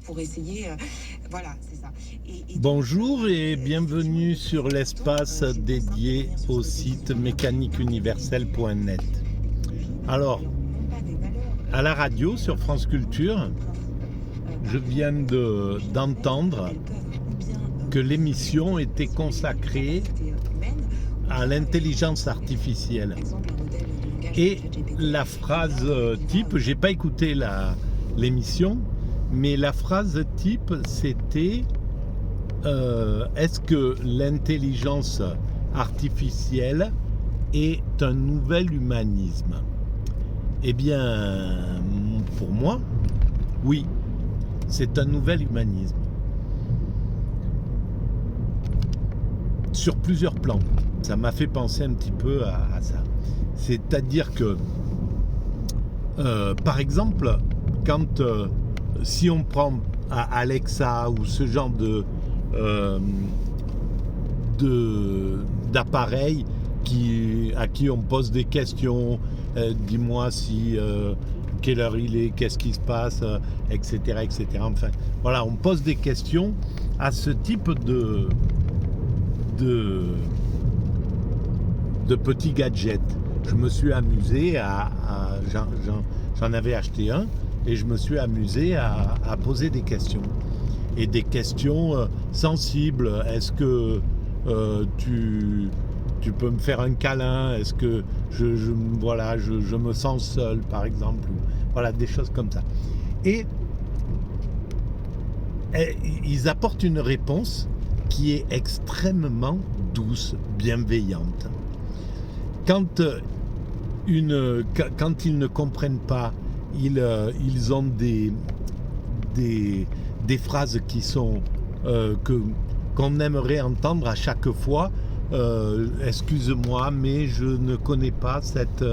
pour essayer, voilà, c'est ça. Bonjour et bienvenue sur l'espace dédié au site mécaniqueuniverselle.net. Alors, à la radio sur France Culture, je viens d'entendre que l'émission était consacrée à l'intelligence artificielle. Et la phrase type, j'ai pas écouté l'émission, mais la phrase type c'était est-ce que l'intelligence artificielle est un nouvel humanisme? Eh bien, pour moi, oui, c'est un nouvel humanisme. Sur plusieurs plans. Ça m'a fait penser un petit peu à ça. C'est-à-dire que, par exemple, quand si on prend Alexa ou ce genre d'appareil à qui on pose des questions, dis-moi si quelle heure il est, qu'est-ce qui se passe, etc., etc. Enfin, voilà, on pose des questions à ce type de petits gadgets. Je me suis amusé j'en avais acheté un et je me suis amusé à poser des questions. Et des questions sensibles. Est-ce que tu peux me faire un câlin? Est-ce que je me sens seul, par exemple? Voilà, des choses comme ça. Et ils apportent une réponse qui est extrêmement douce, bienveillante. Quand ils ne comprennent pas, ils ont des phrases qui sont qu'on aimerait entendre à chaque fois. Excuse-moi, mais je ne connais pas cette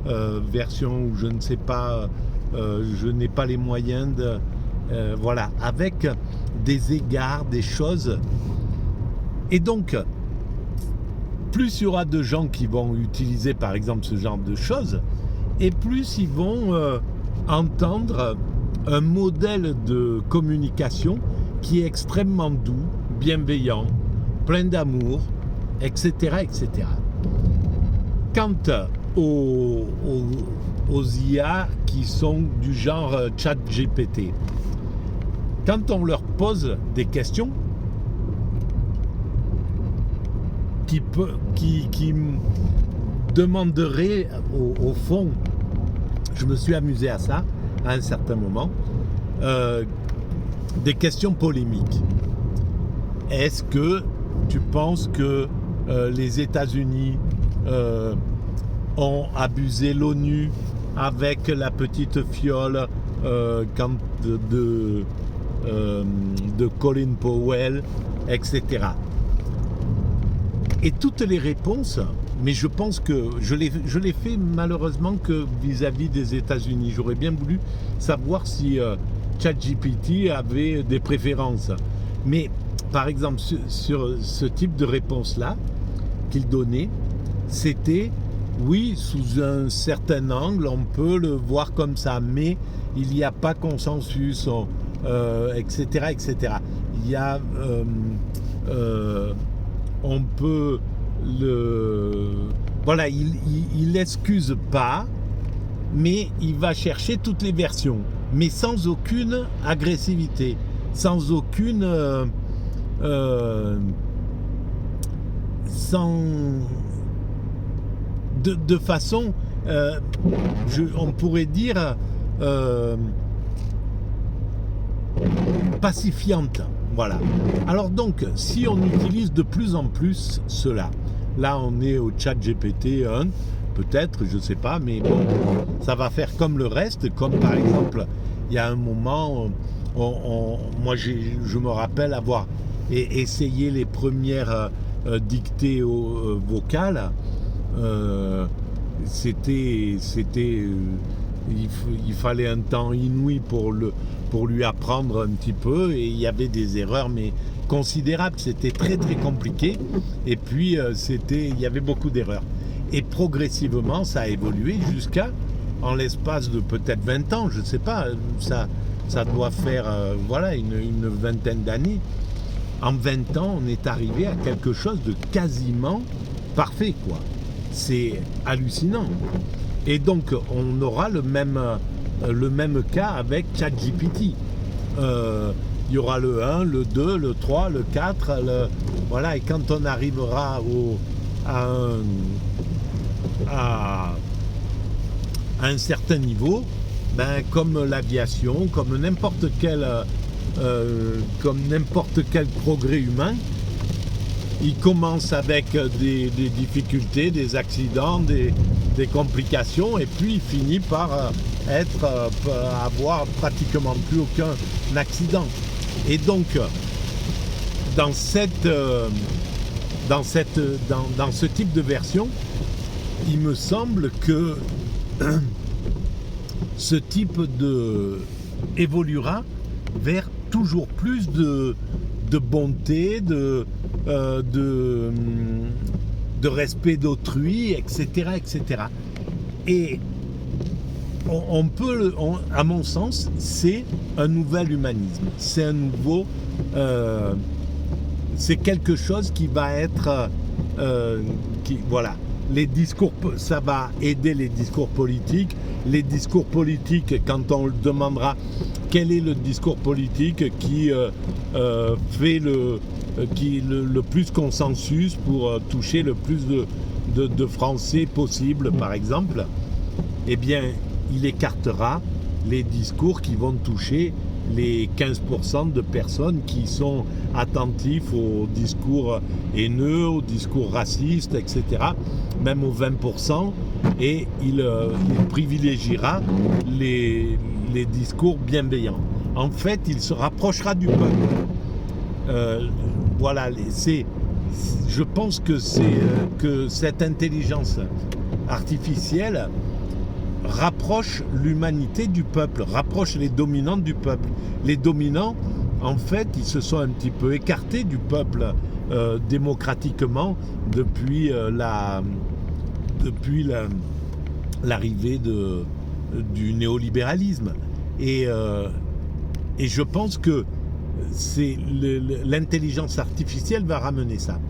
version, ou je ne sais pas, je n'ai pas les moyens de... voilà, avec des égards, des choses. Et donc, plus il y aura de gens qui vont utiliser, par exemple, ce genre de choses, et plus ils vont entendre un modèle de communication qui est extrêmement doux, bienveillant, plein d'amour, etc., etc. Quant aux IA qui sont du genre ChatGPT, quand on leur pose des questions qui demanderaient au fond, je me suis amusé à ça à un certain moment, des questions polémiques. Est-ce que tu penses que les États-Unis ont abusé l'ONU avec la petite fiole de Colin Powell, etc. Et toutes les réponses, mais je pense que je l'ai fait malheureusement que vis-à-vis des États-Unis. J'aurais bien voulu savoir si ChatGPT avait des préférences. Mais par exemple, sur ce type de réponse-là qu'il donnait, c'était oui, sous un certain angle, on peut le voir comme ça, mais il n'y a pas consensus, etc., etc. Il y a... on peut voilà, il excuse pas, mais il va chercher toutes les versions, mais sans aucune agressivité, sans aucune de façon on pourrait dire pacifiante. Voilà. Alors donc, si on utilise de plus en plus cela, là on est au ChatGPT 1, peut-être, je ne sais pas, mais bon, ça va faire comme le reste, comme par exemple, il y a un moment, moi je me rappelle avoir essayé les premières dictées vocales, il fallait un temps inouï pour lui apprendre un petit peu, et il y avait des erreurs mais considérables, c'était très très compliqué, et puis il y avait beaucoup d'erreurs, et progressivement ça a évolué jusqu'à, en l'espace de peut-être 20 ans, je ne sais pas, ça ça doit faire voilà, une vingtaine d'années. En 20 ans, on est arrivé à quelque chose de quasiment parfait, quoi. C'est hallucinant. Et donc, on aura le même cas avec ChatGPT. Il y aura le 1, le 2, le 3, le 4, voilà. Et quand on arrivera à un certain niveau, ben, comme l'aviation, comme n'importe quel progrès humain, il commence avec des difficultés, des accidents, des complications, et puis il finit par avoir pratiquement plus aucun accident. Et donc, dans ce type de version, il me semble que ce type évoluera vers toujours plus de bonté, de respect d'autrui, etc., etc. Et on peut, à mon sens, c'est un nouvel humanisme. C'est un nouveau, c'est quelque chose qui va être, voilà. Les discours, ça va aider les discours politiques. Les discours politiques, quand on le demandera quel est le discours politique qui fait le plus consensus pour toucher le plus de Français possible, par exemple, eh bien, il écartera les discours qui vont toucher les 15% de personnes qui sont attentifs aux discours haineux, aux discours racistes, etc., même aux 20%, et il privilégiera les discours bienveillants. En fait, il se rapprochera du peuple. Voilà, je pense que cette intelligence artificielle rapproche l'humanité du peuple, rapproche les dominants du peuple. Les dominants, en fait, ils se sont un petit peu écartés du peuple démocratiquement depuis l'arrivée du néolibéralisme. Et je pense que l'intelligence artificielle va ramener ça.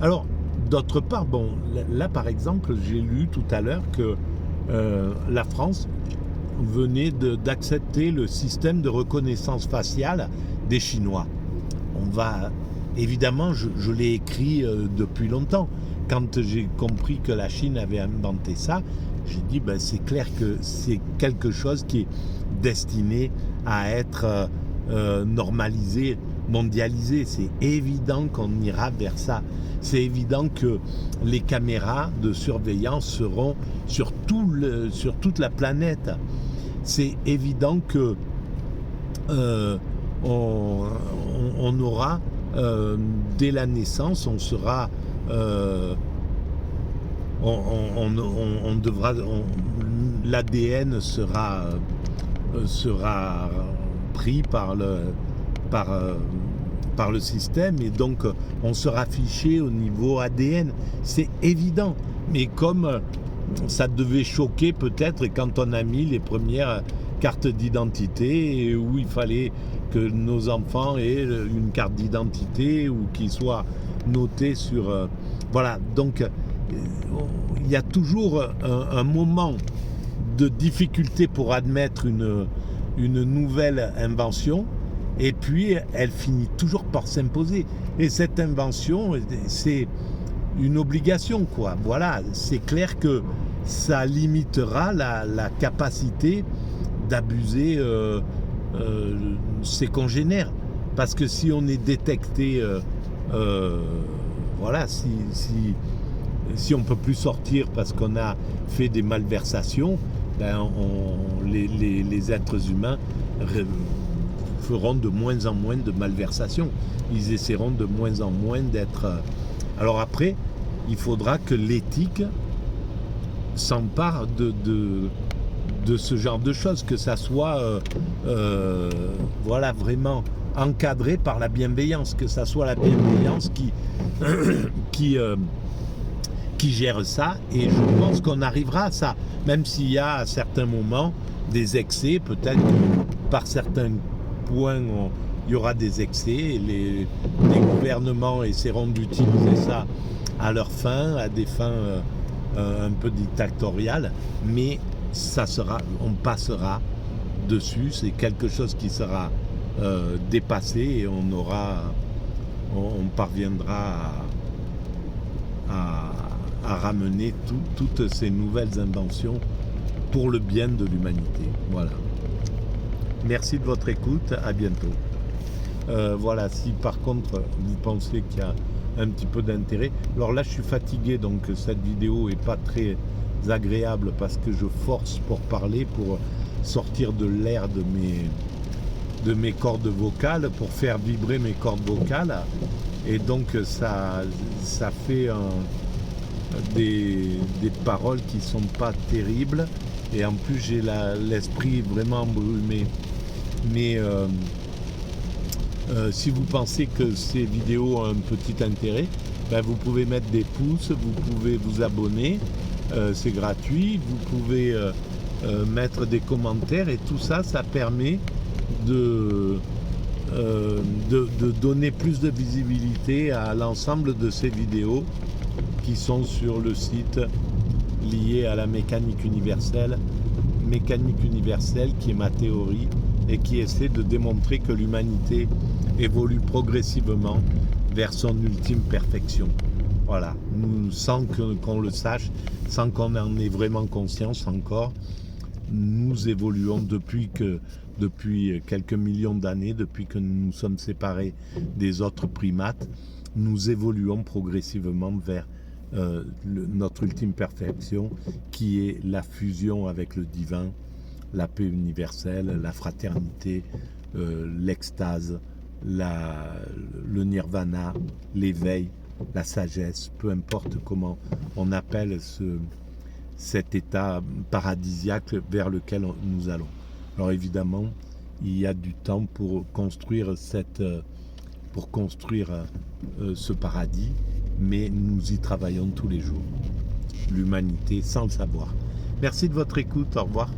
Alors, d'autre part, bon, là par exemple, j'ai lu tout à l'heure que la France venait d'accepter le système de reconnaissance faciale des Chinois. Évidemment, je l'ai écrit depuis longtemps. Quand j'ai compris que la Chine avait inventé ça, j'ai dit ben, c'est clair que c'est quelque chose qui est destiné à être normalisé, mondialisé. C'est évident qu'on ira vers ça. C'est évident que les caméras de surveillance seront sur toute la planète. C'est évident que on aura dès la naissance, on sera l'ADN sera pris par le système, et donc on sera fiché au niveau ADN. C'est évident, mais comme ça devait choquer peut-être quand on a mis les premières cartes d'identité, où il fallait que nos enfants aient une carte d'identité ou qu'ils soient notés sur... voilà, donc il y a toujours un moment de difficulté pour admettre une nouvelle invention, et puis elle finit toujours par s'imposer. Et cette invention, c'est une obligation, quoi. Voilà, c'est clair que ça limitera la capacité d'abuser ses congénères. Parce que si on est détecté, voilà, si on ne peut plus sortir parce qu'on a fait des malversations, ben les êtres humains feront de moins en moins de malversations. Ils essaieront de moins en moins d'être... Alors après, il faudra que l'éthique s'empare de ce genre de choses, que ça soit voilà, vraiment encadré par la bienveillance, que ça soit la bienveillance qui gère ça, et je pense qu'on arrivera à ça, même s'il y a à certains moments des excès, peut-être par certains points, il y aura des excès. Les gouvernements essaieront d'utiliser ça à leur fin, à des fins un peu dictatoriales, mais on passera dessus. C'est quelque chose qui sera dépassé et on parviendra à ramener toutes ces nouvelles inventions pour le bien de l'humanité. Voilà. Merci de votre écoute, à bientôt. Voilà, si par contre vous pensez qu'il y a un petit peu d'intérêt, alors là je suis fatigué, donc cette vidéo est pas très agréable parce que je force pour parler, pour sortir de l'air de mes cordes vocales, pour faire vibrer mes cordes vocales, et donc ça fait des paroles qui sont pas terribles, et en plus j'ai l'esprit vraiment embrumé. Mais si vous pensez que ces vidéos ont un petit intérêt, ben vous pouvez mettre des pouces, vous pouvez vous abonner, c'est gratuit, vous pouvez mettre des commentaires, et tout ça, ça permet de donner plus de visibilité à l'ensemble de ces vidéos qui sont sur le site lié à la mécanique universelle qui est ma théorie et qui essaie de démontrer que l'humanité évolue progressivement vers son ultime perfection. Voilà, sans qu'on le sache, sans qu'on en ait vraiment conscience encore, nous évoluons depuis quelques millions d'années, depuis que nous nous sommes séparés des autres primates, nous évoluons progressivement vers notre ultime perfection, qui est la fusion avec le divin, la paix universelle, la fraternité, l'extase, le nirvana, l'éveil, la sagesse, peu importe comment on appelle cet état paradisiaque vers lequel nous allons. Alors évidemment, il y a du temps pour construire ce paradis, mais nous y travaillons tous les jours. L'humanité sans le savoir. Merci de votre écoute, au revoir.